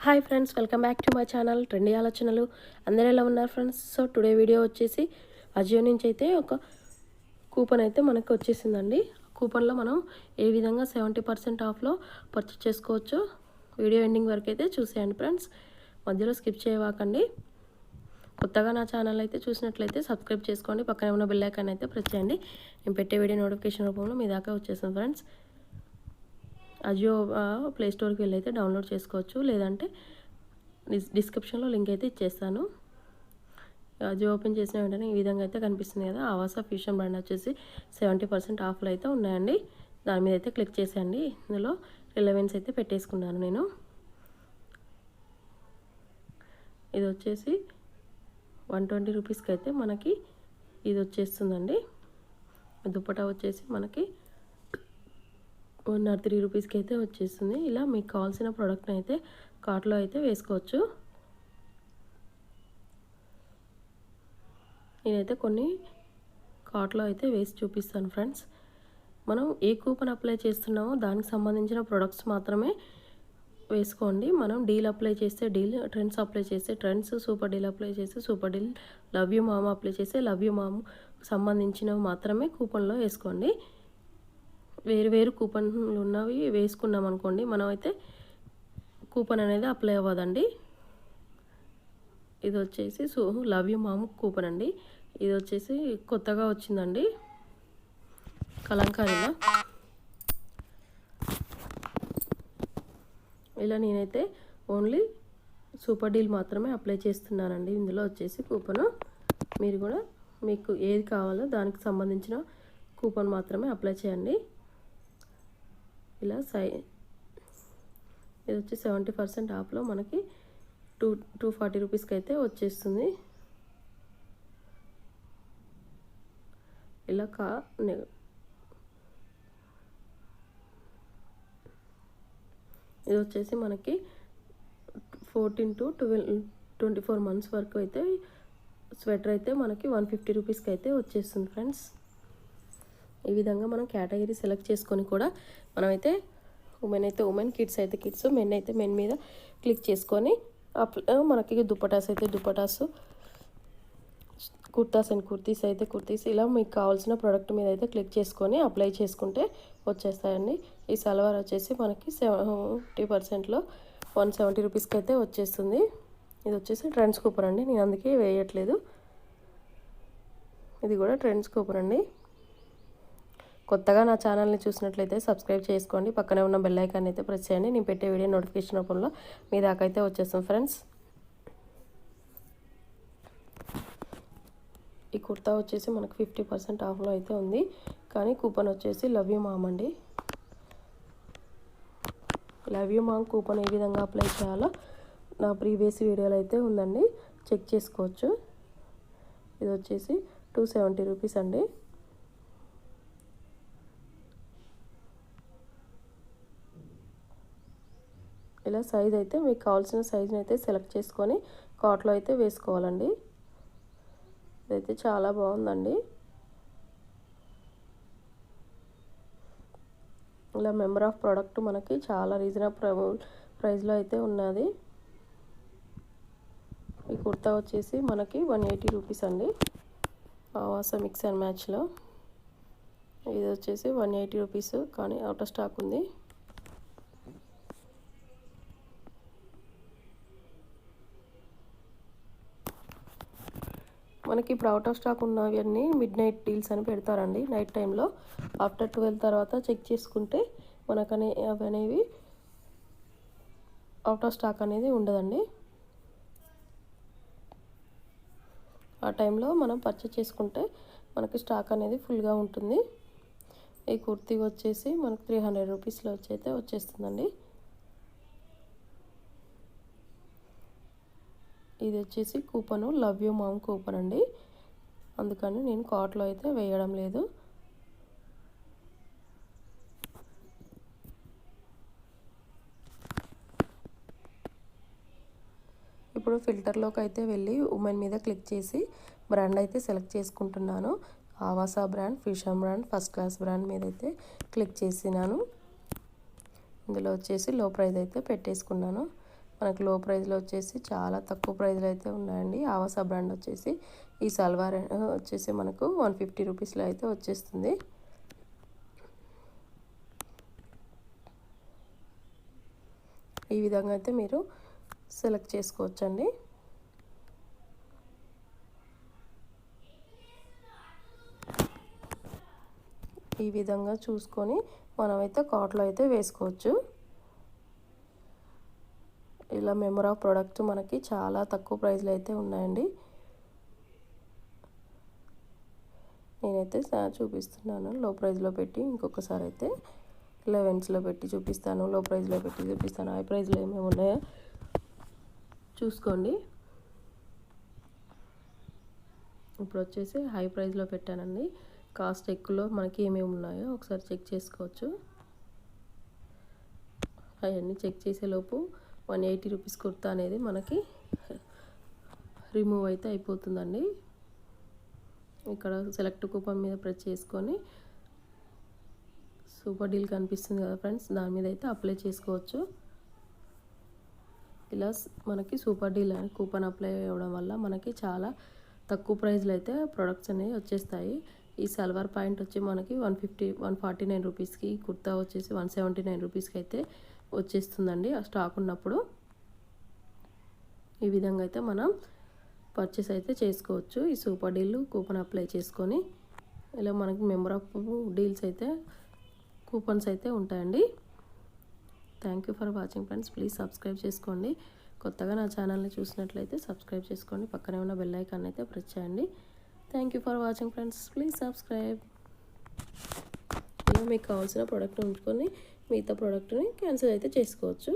Hi friends, welcome back to my channel trendy ఆలోచనలు. అందరూ ఎలా ఉన్నారు ఫ్రెండ్స్? సో టుడే వీడియో వచ్చేసి అజియో నుంచి అయితే ఒక కూపన్ అయితే మనకు వచ్చేసిందండి. కూపన్లో మనం ఏ విధంగా 70% ఆఫ్లో పర్చేస్ చేసుకోవచ్చో వీడియో ఎండింగ్ వరకు అయితే చూసేయండి ఫ్రెండ్స్. మధ్యలో స్కిప్ చేయవాకండి. కొత్తగా నా ఛానల్ అయితే చూసినట్లయితే సబ్స్క్రైబ్ చేసుకోండి. పక్కనే ఉన్న బెల్ ఐకాన్ అయితే ప్రెస్ చేయండి. నేను పెట్టే వీడియో నోటిఫికేషన్ రూపంలో మీ దాకా వచ్చేసాను ఫ్రెండ్స్. అజియో ప్లే స్టోర్కి వెళ్ళి అయితే డౌన్లోడ్ చేసుకోవచ్చు, లేదంటే డిస్క్రిప్షన్లో లింక్ అయితే ఇచ్చేస్తాను. అజియో ఓపెన్ చేసిన వెంటనే ఈ విధంగా అయితే కనిపిస్తుంది కదా. ఆవాసా ఫ్యూషన్ బ్రాండ్ వచ్చేసి 70% ఆఫ్లో అయితే ఉన్నాయండి. దాని మీద అయితే క్లిక్ చేసేయండి. ఇందులో రిలవెన్స్ అయితే పెట్టేసుకున్నాను నేను. ఇది వచ్చేసి 120 రూపీస్కి అయితే మనకి ఇది వచ్చేస్తుందండి. దుప్పటా వచ్చేసి మనకి 103 రూపీస్కి అయితే వచ్చేస్తుంది. ఇలా మీకు కావాల్సిన ప్రోడక్ట్ని అయితే కార్ట్లో అయితే వేసుకోవచ్చు. నేనైతే కొన్ని కార్ట్లో అయితే వేసి చూపిస్తాను ఫ్రెండ్స్. మనం ఏ కూపన్ అప్లై చేస్తున్నామో దానికి సంబంధించిన ప్రొడక్ట్స్ మాత్రమే వేసుకోండి. మనం డీల్ అప్లై చేస్తే డీల్, ట్రెండ్స్ అప్లై చేస్తే ట్రెండ్స్, సూపర్ డీల్ అప్లై చేస్తే super deal, love you mom apply చేస్తే లవ్ యూ మామ్ సంబంధించినవి మాత్రమే కూపన్లో వేసుకోండి. వేరు కూపన్లు ఉన్నవి వేసుకున్నాం అనుకోండి, మనం అయితే కూపన్ అనేది అప్లై అవ్వదండి. ఇది వచ్చేసి లవ్ యూ మామ్ కూపన్ అండి. ఇది వచ్చేసి కొత్తగా వచ్చిందండి, కలంకారీలో. ఇలా నేనైతే ఓన్లీ సూపర్ డీల్ మాత్రమే అప్లై చేస్తున్నానండి. ఇందులో వచ్చేసి కూపను మీరు కూడా మీకు ఏది కావాలో దానికి సంబంధించిన కూపన్ మాత్రమే అప్లై చేయండి. ఇలా ఇది వచ్చి 70% ఆఫ్లో మనకి 240 రూపీస్కి అయితే వచ్చేస్తుంది. ఇలా ఇది వచ్చేసి మనకి 14 to 24 months వరకు అయితే స్వెటర్ అయితే మనకి 150 రూపీస్కి అయితే వచ్చేస్తుంది ఫ్రెండ్స్. ఈ విధంగా మనం కేటగిరీ సెలెక్ట్ చేసుకొని కూడా మనమైతే ఉమెన్ అయితే ఉమెన్, కిడ్స్ అయితే కిడ్స్, మెన్ అయితే మెన్ మీద క్లిక్ చేసుకొని మనకి దుప్పటాస్ అయితే దుప్పటాస్, కుర్తాస్ అండ్ కుర్తీస్ అయితే కుర్తీస్, ఇలా మీకు కావాల్సిన ప్రోడక్ట్ మీద అయితే క్లిక్ చేసుకొని అప్లై చేసుకుంటే వచ్చేస్తాయండి. ఈ సల్వార్ వచ్చేసి మనకి 70%లో 170 రూపీస్కి అయితే వచ్చేస్తుంది. ఇది వచ్చేసి ట్రెండ్స్ కూపన్ అండి, నేను అందుకే వేయట్లేదు. ఇది కూడా ట్రెండ్స్ కూపన్ అండి. కొత్తగా నా ఛానల్ని చూసినట్లయితే సబ్స్క్రైబ్ చేసుకోండి. పక్కనే ఉన్న బెల్ ఐకాన్ అయితే ప్రెస్ చేయండి. నేను పెట్టే వీడియో నోటిఫికేషన్ రూపంలో మీ దాకా అయితే వచ్చేస్తాం ఫ్రెండ్స్. ఈ కుర్తా వచ్చేసి మనకు 50% ఆఫ్లో అయితే ఉంది, కానీ కూపన్ వచ్చేసి లవ్ యూ మామ్ అండి. లవ్ యూ మామ్ కూపన్ ఏ విధంగా అప్లై చేయాలో నా ప్రీవియస్ వీడియోలో అయితే ఉందండి, చెక్ చేసుకోవచ్చు. ఇది వచ్చేసి 270 రూపీస్ అండి. ఇలా సైజ్ అయితే మీకు కావాల్సిన సైజుని అయితే సెలెక్ట్ చేసుకొని కార్ట్లో అయితే వేసుకోవాలండి. ఇదైతే చాలా బాగుందండి. ఇలా మెంబర్ ఆఫ్ ప్రోడక్ట్ మనకి చాలా రీజనబుల్ ప్రైస్లో అయితే ఉన్నది. ఈ కుర్తా వచ్చేసి మనకి 180 రూపీస్ అండి, ఆవాసా మిక్స్ అండ్ మ్యాచ్లో. ఇది వచ్చేసి 180 రూపీస్, కానీ అవుట్ ఆఫ్ స్టాక్ ఉంది. మనకి ఇప్పుడు అవుట్ ఆఫ్ స్టాక్ ఉన్నవన్నీ మిడ్ నైట్ డీల్స్ అని పెడతారండి. నైట్ టైంలో ఆఫ్టర్ 12 తర్వాత చెక్ చేసుకుంటే మనకనే అనేవి అవుట్ ఆఫ్ స్టాక్ అనేది ఉండదండి. ఆ టైంలో మనం పర్చేస్ చేసుకుంటే మనకి స్టాక్ అనేది ఫుల్గా ఉంటుంది. ఈ కుర్తీ వచ్చేసి మనకు 300 రూపీస్లో అయితే వచ్చేస్తుందండి. ఇది వచ్చేసి coupon love you mom coupon అండి, అందుకని నేను కార్ట్లో అయితే వేయడం లేదు. ఇప్పుడు ఫిల్టర్లోకి అయితే వెళ్ళి ఉమెన్ మీద క్లిక్ చేసి బ్రాండ్ అయితే సెలెక్ట్ చేసుకుంటున్నాను. Avaasa brand, fusion brand, first class brand మీద అయితే క్లిక్ చేసినాను. ఇందులో వచ్చేసి లో ప్రైస్ అయితే పెట్టేసుకున్నాను. మనకు లో ప్రైస్లో వచ్చేసి చాలా తక్కువ ప్రైస్లో అయితే ఉన్నాయండి. ఆవాసా బ్రాండ్ వచ్చేసి ఈ సల్వార్ వచ్చేసి మనకు 150 రూపీస్లో అయితే వచ్చేస్తుంది. ఈ విధంగా అయితే మీరు సెలెక్ట్ చేసుకోవచ్చండి. ఈ విధంగా చూసుకొని మనమైతే కార్ట్లో అయితే వేసుకోవచ్చు. ఇలా మెంబర్ ఆఫ్ ప్రోడక్ట్ మనకి చాలా తక్కువ ప్రైస్లో అయితే ఉన్నాయండి. నేనైతే చూపిస్తున్నాను లో ప్రైస్లో పెట్టి, ఇంకొకసారి అయితే 11స్లో పెట్టి చూపిస్తాను, లో ప్రైస్లో పెట్టి చూపిస్తాను. హై ప్రైస్లో ఏమేమి ఉన్నాయో చూసుకోండి. ఇప్పుడు వచ్చేసి హై ప్రైస్లో పెట్టానండి. కాస్ట్ ఎక్కువలో మనకి ఏమేమి ఉన్నాయో ఒకసారి చెక్ చేసుకోవచ్చు. అవన్నీ చెక్ చేసేలోపు 180 రూపీస్ కుర్తా అనేది మనకి రిమూవ్ అయితే అయిపోతుందండి. ఇక్కడ సెలెక్ట్ కూపన్ మీద ప్రెస్ చేసుకొని సూపర్ డీల్ కనిపిస్తుంది కదా ఫ్రెండ్స్, దాని మీద అయితే అప్లై చేసుకోవచ్చు. ఇలా మనకి సూపర్ డీల్ అని కూపన్ అప్లై అవ్వడం వల్ల మనకి చాలా తక్కువ ప్రైస్లో అయితే ప్రొడక్ట్స్ అనేవి వచ్చేస్తాయి. ఈ సల్వార్ ప్యాంట్ వచ్చి మనకి 149 రూపీస్కి, కుర్తా వచ్చేసి 179 రూపీస్కి అయితే వచ్చేస్తుందండి ఆ స్టాక్ ఉన్నప్పుడు. ఈ విధంగా అయితే మనం పర్చేస్ అయితే చేసుకోవచ్చు. ఈ సూపర్ డీల్ కూపన్ అప్లై చేసుకొని ఇలా మనకి మెంబర్ ఆఫ్ డీల్స్ అయితే కూపన్స్ అయితే ఉంటాయండి. Thank you for watching friends. Please subscribe చేసుకోండి. కొత్తగా నా ఛానల్ని చూసినట్లయితే సబ్స్క్రైబ్ చేసుకోండి. పక్కనే ఉన్న బెల్ ఐకాన్ అయితే ప్రెస్ చేయండి. Thank you for watching friends. Please subscribe. ఇలా మీకు కావాల్సిన ప్రోడక్ట్ ఉంచుకొని మిగతా ప్రోడక్ట్ని క్యాన్సిల్ అయితే చేసుకోవచ్చు.